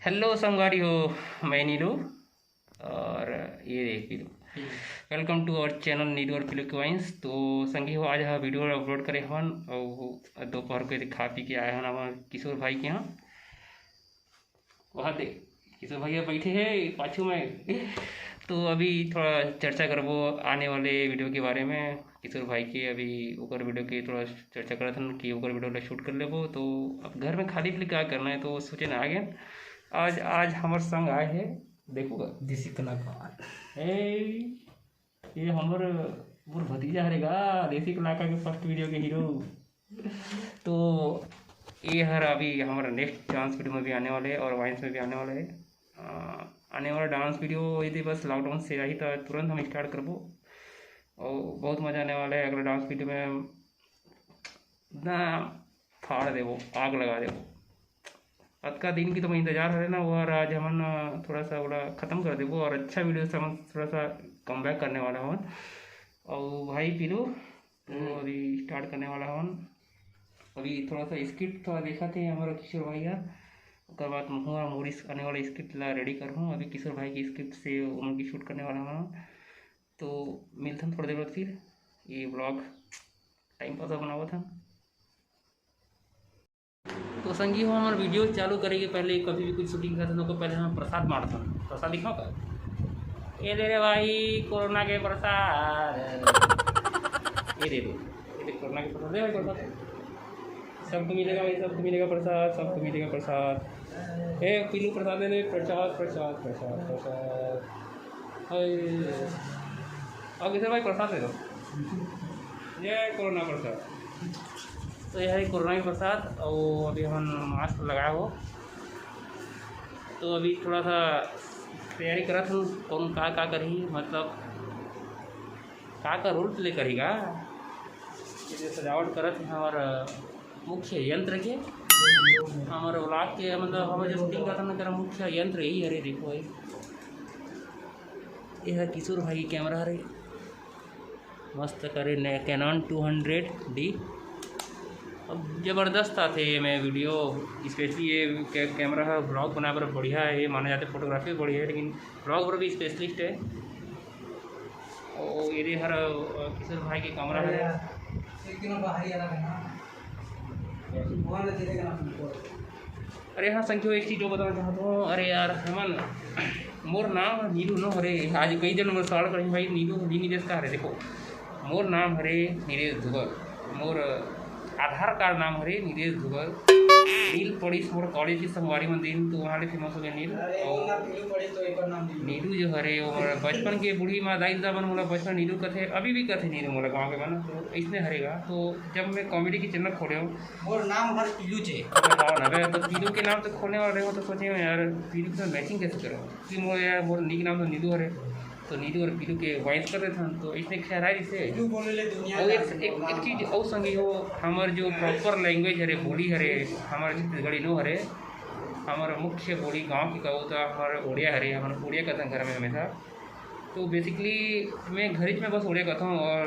Hello संगवारी हो, मैं नीरू और ये देख Peelu. Welcome to our channel Neeru और पीलू के वाइंस। तो संगी हो आज हाँ वीडियो अपलोड करे हन और दोपहर को खा पी के आए हन हमारे किशोर भाई के यहाँ। वहाँ देख किशोर भैया बैठे हैं पाछू में। तो अभी थोड़ा चर्चा करबो आने वाले वीडियो के बारे में। किशोर भाई के अभी ओकर वीडियो के थोड़ा चर्चा करत हन कि ओकर वीडियो ला शूट कर लेबो। तो अब घर में खाली पीली क्या करना है तो सोचे ना आ गए। आज आज हमारे संग आए हैं, देखो देसी कलाकार ये हमर मोर भतीजा रहेगा देसी कलाकार के फर्स्ट वीडियो के हीरो। तो ये हर अभी हमारा नेक्स्ट डांस वीडियो में भी आने वाले हैं और वाइंस में भी आने वाला है। आने वाला डांस वीडियो यदि बस लॉकडाउन से आई तो तुरंत हम स्टार्ट करबो और बहुत मज़ा आने वाला है। अगला डांस वीडियो में ना फाड़ देवो, आग लगा देवो। आज का दिन की तो मैं इंतजार है ना, वो आज हम थोड़ा सा बड़ा ख़त्म कर देवो और अच्छा वीडियो से हम थोड़ा सा कम बैक करने वाला हूँ। और भाई पीलू तो अभी स्टार्ट करने वाला हूँ। अभी थोड़ा सा स्क्रिप्ट थोड़ा देखा थे हमारा किशोर भाई का, उसके बाद हमारा मोरिस आने वाला स्क्रिप्ट ला रेडी कर हूँ। अभी किशोर भाई की स्क्रिप्ट से उनकी शूट करने वाला हूँ। तो मिलते हैं थोड़ी देर बाद फिर। ये ब्लॉग टाइम पास बना हुआ था। तो संगी हो हमारे वीडियो चालू करेंगे पहले कभी भी कुछ शूटिंग करते हैं तो पहले हम प्रसाद बांटते हैं। प्रसाद दिखाओ का ये दे रहे भाई कोरोना के प्रसाद, ये दे कोरोना के प्रसाद दे भाई प्रसाद। सबको मिलेगा भाई, सबको मिलेगा प्रसाद, सबको मिलेगा प्रसाद। ए पीलू प्रसाद दे दे, प्रसाद प्रसाद प्रसाद प्रसाद। और किसे भाई प्रसाद दे दो, ये कोरोना प्रसाद। तो यह है कोरोना के प्रसाद। और अभी हम मास्क लगाए हो तो अभी थोड़ा सा तैयारी करा था कौन का करी, मतलब का रोल प्ले करेगा। ये सजावट करत है हमारा मुख्य यंत्र के, हमारे ब्लॉग के मतलब हमारे जो शूटिंग करता ना तेरा मुख्य यंत्र यही है। देखो ये है किशोर भाई की कैमरा है, मस्त करे ने कैनन 200D। अब ज़बरदस्त आते ये मैं वीडियो स्पेशली ये कैमरा है ब्लॉग बना पर बढ़िया है। ये माना जाता है फोटोग्राफी बढ़िया है लेकिन ब्लॉग पर भी स्पेशलिस्ट है। और ये हर किशोर भाई की कैमरा है। अरे हाँ संख्यो एक चीज़ जो बताना चाहता हूँ। अरे यार हेमन मोर नाम नीरू न हरे, आज कई जन मोर सवाल करें भाई नीरू नीदेश का हरे। देखो मोर नाम हरे नीरेश धुगर, मोर आधार कार्ड नाम हरे नीरेश धुगर। नील पड़ीस मोर कॉलेज की संगवारी मंदिर तो वहाँ ले फेमस हो गया नील। और नीरू जो हरे वो बचपन के बूढ़ी माँ दाई दादा मन मोला बचपन नीरू कथे अभी भी कथे नीरू मोला गाँव के मन तो इसने हरेगा। तो जब मैं कॉमेडी की चैनल खोले हूँ मोर नाम हर पीलू चे अगर तो पीलू के नाम तो खोलने वाले हो तो सोचे यार पीलू के साथ मैचिंग कैसे करो कि मोर यार मोर नी के नाम तो नीरू हरे तो नीरू और पीलू के वाइस कर रहे थे। तो इसने ख्याल है इसे और एक चीज़ और संगी हो हमार जो प्रॉपर लैंग्वेज हरे बोली हरे हमारे छत्तीसगढ़ी नो हरे। हमारा मुख्य बोली गांव की कहो तो हमारा उड़िया हरे, हमारा उड़िया कहते हैं घर में हमेशा। तो बेसिकली मैं घर में बस उड़िया कहता हूँ और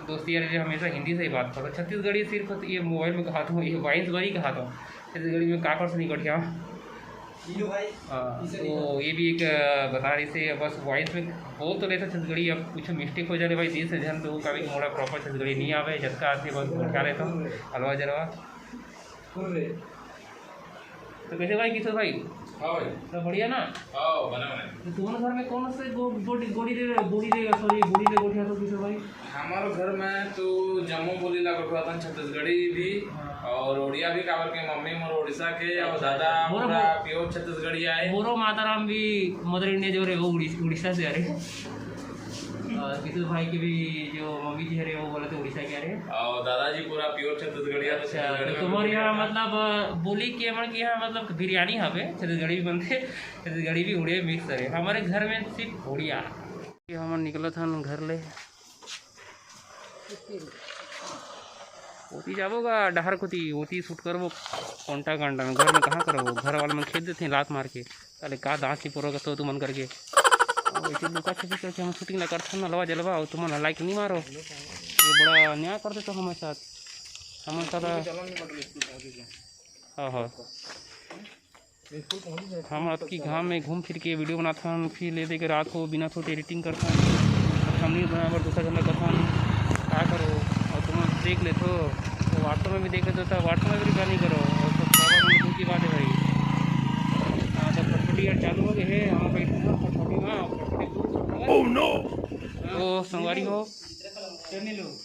दोस्ती यार हमेशा हिंदी से ही बात करता हूँ। छत्तीसगढ़ी सिर्फ ये मोबाइल में कहता हूँ, ये वाइस बारी कहता हूँ। छत्तीसगढ़ी में काकर से नहीं कटिया। हाँ तो ये भी एक बता रही से बस वॉइस में बोल तो लेता छत्तीसगढ़ी। अब कुछ मिस्टेक हो जाए भाई दिल से ध्यान तो कभी मोड़ा प्रॉपर छत्तीसगढ़ी नहीं आवे झटका आती बस उठा लेता हूँ हलवा जलवा। तो कैसे भाई किशोर भाई तो बढ़िया ना। तो तुम्हारे घर में कौन से गोड़ी देगा सॉरी बोली दे गोठिया तो किशोर भाई हमारे घर में तो जम्मू बोली ला गोठवा था छत्तीसगढ़ी भी और उड़िया भी काबर के मम्मी मोर उड़ीसा के और दादा पूरा प्योर छत्तीसगढ़ी आए। मोरो माताराम भी मदर इंडिया जो रहे वो उड़ीसा से आ रहे। किशोर भाई के भी जो मम्मी जी है वो बोले थे उड़ीसा के आ रहे और दादाजी पूरा प्योर छत्तीसगढ़ी। अच्छा तो तुम्हारे यहाँ मतलब बोली के हमारे के यहाँ मतलब बिरयानी हवे छत्तीसगढ़ी भी बनते छत्तीसगढ़ी भी उड़िया मिक्स है। हमारे घर में सिर्फ उड़िया। हम निकला था घर ले ओती जाबोगा डहर कोती ओती शूट करबो कोंटा कांटा में घर में कहाँ करबो घर वाले में खेद देते हैं लात मार के अरे का दाँत नहीं पोरोगा तो तुमन करके ऐसे लुका छुपी करके हम शूटिंग ला करते ना लवा जलवा और तुम लाइक नहीं मारो। ये बड़ा अन्याय करते तो हमारे साथ हाँ हाँ हम रात की घाम में घूम फिर के वीडियो बनाता हूँ, फिर ले दे के रात को बिना सोते एडिटिंग करता हूँ, हमने बराबर दूसरा घंटा करता हूँ। क्या करो और तुम देख ले तो व्हाट्सएप में भी देख लेते था, व्हाट्सएप में भी रिप्लाई नहीं करो और सब की बात है भाई। हाँ तो फटफटी यार चालू हो गए है, हम बैठे फटफटी तो संगवारी हो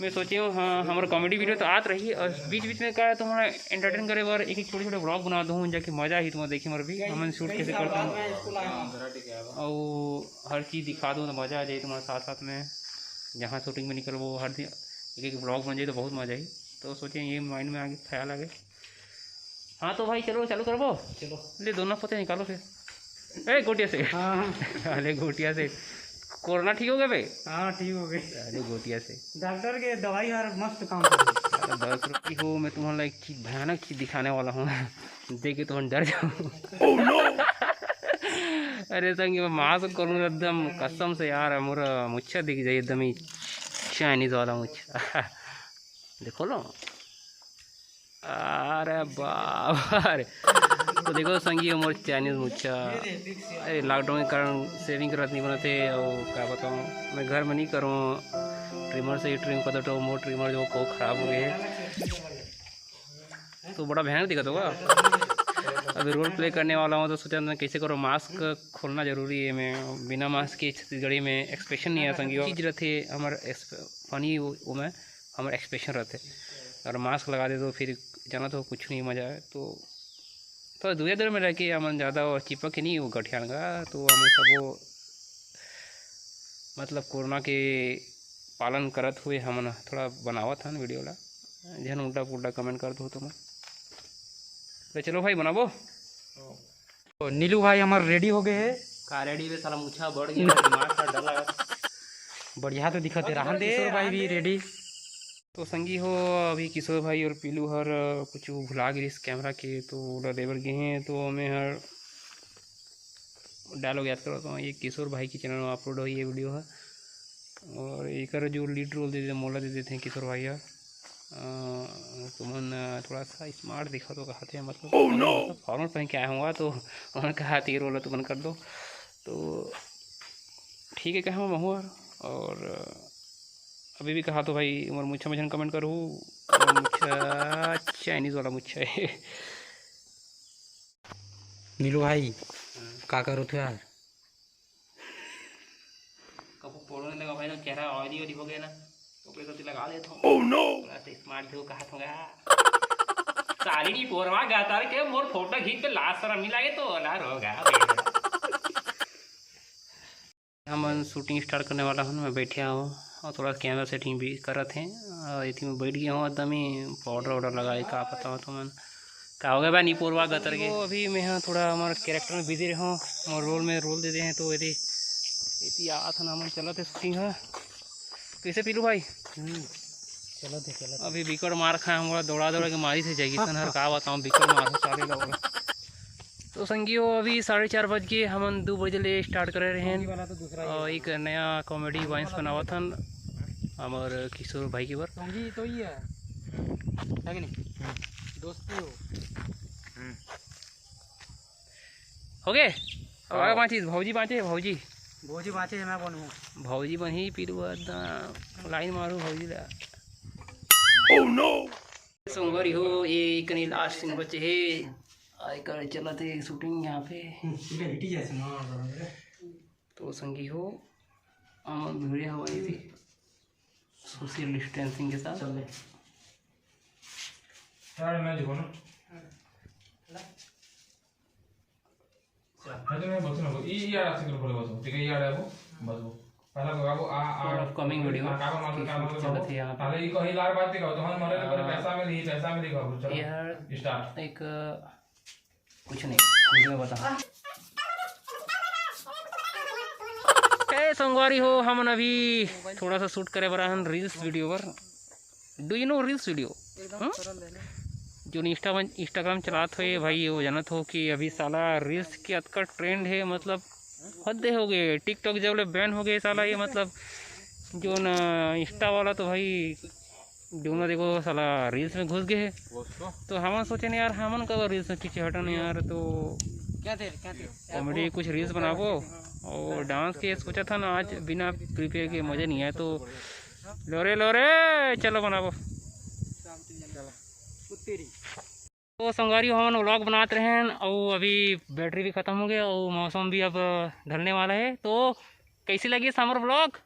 मैं सोची हूँ हाँ हमारा कॉमेडी वीडियो तो आत रही और बीच बीच में क्या है तुम्हारा एंटरटेन करे बार एक एक छोटे छोटे ब्लॉग बना दूँ जाके मज़ा ही तुम्हारा देखी मर भी हम शूट कैसे करता हूँ और हर चीज़ दिखा दूँ तो मज़ा आ जाए तुम्हारे साथ साथ में। जहाँ शूटिंग में निकल वो हर दिन एक एक ब्लॉग बन जाए तो बहुत मज़ा आई। तो सोचे ये माइंड में आगे ख्याल आ गए। हाँ तो भाई चलो चालू करो चलो ले दोनों पते निकालो फिर। अरे गोटिया से अरे गोटिया से कोरोना ठीक हो गया भाई? हाँ ठीक हो गए। अरे गोटिया से डॉक्टर के दवाई यार मस्त काम कर अरे बस रुकी हो मैं तुम्हारा एक चीज भयानक चीज दिखाने वाला हूँ देख के तुम डर जाओ। अरे संग मैं मास्क करूँ एकदम कसम से यार मोरा मुच्छा दिख जाए एकदम ही चाइनीज वाला मुच्छा देखो लो। अरे बाबा अरे तो देखो संगी मोर चाइनीज मुच्छा। अरे लॉकडाउन के कारण सेविंग करत नहीं बनाते और क्या बताऊँ मैं घर में नहीं करूँ ट्रिमर से ही ट्रिम कर दो मोर ट्रिमर जो को ख़राब हो गए तो बड़ा भयानक दिक्कत होगा। अभी रोल प्ले करने वाला हूँ तो सोचा मैं कैसे करो मास्क खोलना ज़रूरी है। मैं बिना मास्क के छत्तीसगढ़ी में एक्सप्रेशन नहीं है संगी चीज़ रहते हमारे फनी वो में हमारे एक्सप्रेशन रहते और मास्क लगा दे तो फिर जाना तो कुछ नहीं मज़ा है। तो दूर दूर में रह के हम ज़्यादा वो चिपक के नहीं वो गठियागा तो हम सब वो मतलब कोरोना के पालन करत हुए हम थोड़ा बनावा था वीडियो ला जहन उल्टा पुल्टा कमेंट कर दो तुम तो चलो भाई बनाबो। तो नीलू भाई हमारे रेडी हो गए है। का रेडी में साला मुछा बढ़ गया दिमाग का डर लगा बढ़िया तो दिखत है राहन किशोर भाई भी रेडी। तो संगी हो अभी किशोर भाई और पीलू हर कुछ भुला गए इस कैमरा के तो लेबर गए हैं तो मैं हर डायलॉग याद करता हूँ। ये किशोर भाई की चैनल में अपलोड हुई ये वीडियो है और एक जो लीड रोल दे देते मोला दे देते हैं किशोर भाई यार तुमन थोड़ा सा स्मार्ट दिखा तो कहते हैं मतलब फॉर्मल पहन के आया हुआ तो उन्होंने कहा ये रोल तुमन कर दो तो ठीक है कहा मैं हुआ और अभी भी कहा तो भाई उमर मुच्छा मुझे कमेंट करूँ मुच्छा चाइनीज़ वाला मुच्छा है। नीलू भाई का करो थे यार कब पोड़ने लगा भाई ना चेहरा ऑयली ऑयली हो गया ना कपड़े तो लगा लेता हूँ। ओह नो स्मार्ट जो कहा था सारी नहीं पोरवा गाता रे के मोर फोटो खींच के लास्ट सारा मिलाए तो अलार होगा। हम शूटिंग स्टार्ट करने वाला हूँ मैं बैठे हूँ और थोड़ा कैमरा सेटिंग भी करत हैं और इतनी में बैठ गया हूँ एकदम ही पाउडर वाउडर लगाए का पता हो तो मन का हो गया भाई नहीं पोरवा गतर के अभी मैं यहाँ थोड़ा हमारे कैरेक्टर में बिजी रहा हूँ और रोल में रोल दे हैं तो यदि इतनी आ था ना मन चला थे शूटिंग है कैसे पीलू भाई चलो अभी बिकट मार खाए हमारा दौड़ा दौड़ा के मारी से जाएगी सर का बताऊँ बिकट मार सारे लोग तो संगियो अभी 4:30 बज के हम 2 बजे ले स्टार्ट कर रहे हैं और एक नया कॉमेडी वाइंस बनावा था हमारे किशोर भाई के बार तो ही है कि नहीं दोस्ती हो गए अब आगे पाँच चीज़ भौजी बाँचे भौजी भौजी बाँचे है मैं बनूँ भौजी बनी पीरू लाइन मारू भौजी ला सोमवारी हो ये कहीं लास्ट सीन बचे है आई कर चला थे शूटिंग यहाँ पे तो संगी हो वीडियो हमारी थी सोशल डिस्टेंसिंग के साथ अपकमिंग वीडियो चलत है यहाँ पे यार एक कुछ नहीं वीडियो बता संगवारी हो हम अभी थोड़ा सा शूट करे बरा हम रील्स वीडियो पर do you know reels video जो इंस्टाग्राम चलाते हुए भाई वो जानत हो कि अभी साला रील्स की अतका ट्रेंड है मतलब हद हो गए। टिकटॉक जब ले बैन हो गए साला ये मतलब जो ना इंस्टा वाला तो भाई जो ना देखो साला रील्स में घुस गए है तो हम सोचे नहीं यार हमन का रील्स में पीछे हटन यार तो क्या थे कॉमेडी कुछ रील्स बनाबो और डांस के सोचा था ना आज बिना प्रिपेयर के मज़ा नहीं आया तो लोरे चलो बनाबो। तो संगारी हम व्लॉग बनाते रहे और अभी बैटरी भी ख़त्म हो गया और मौसम भी अब ढलने वाला है। तो कैसी लगी समर व्लॉग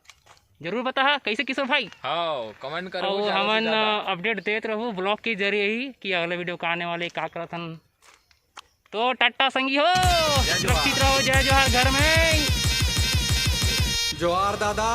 जरूर बता कैसे किशोर भाई। हाँ कमेंट करो और हम अपडेट देते रहो ब्लॉग के जरिए ही कि अगले वीडियो का आने वाले का करथन। तो टाटा संगी हो, सुरक्षित रहो, जय जोहार घर में जोहार दादा।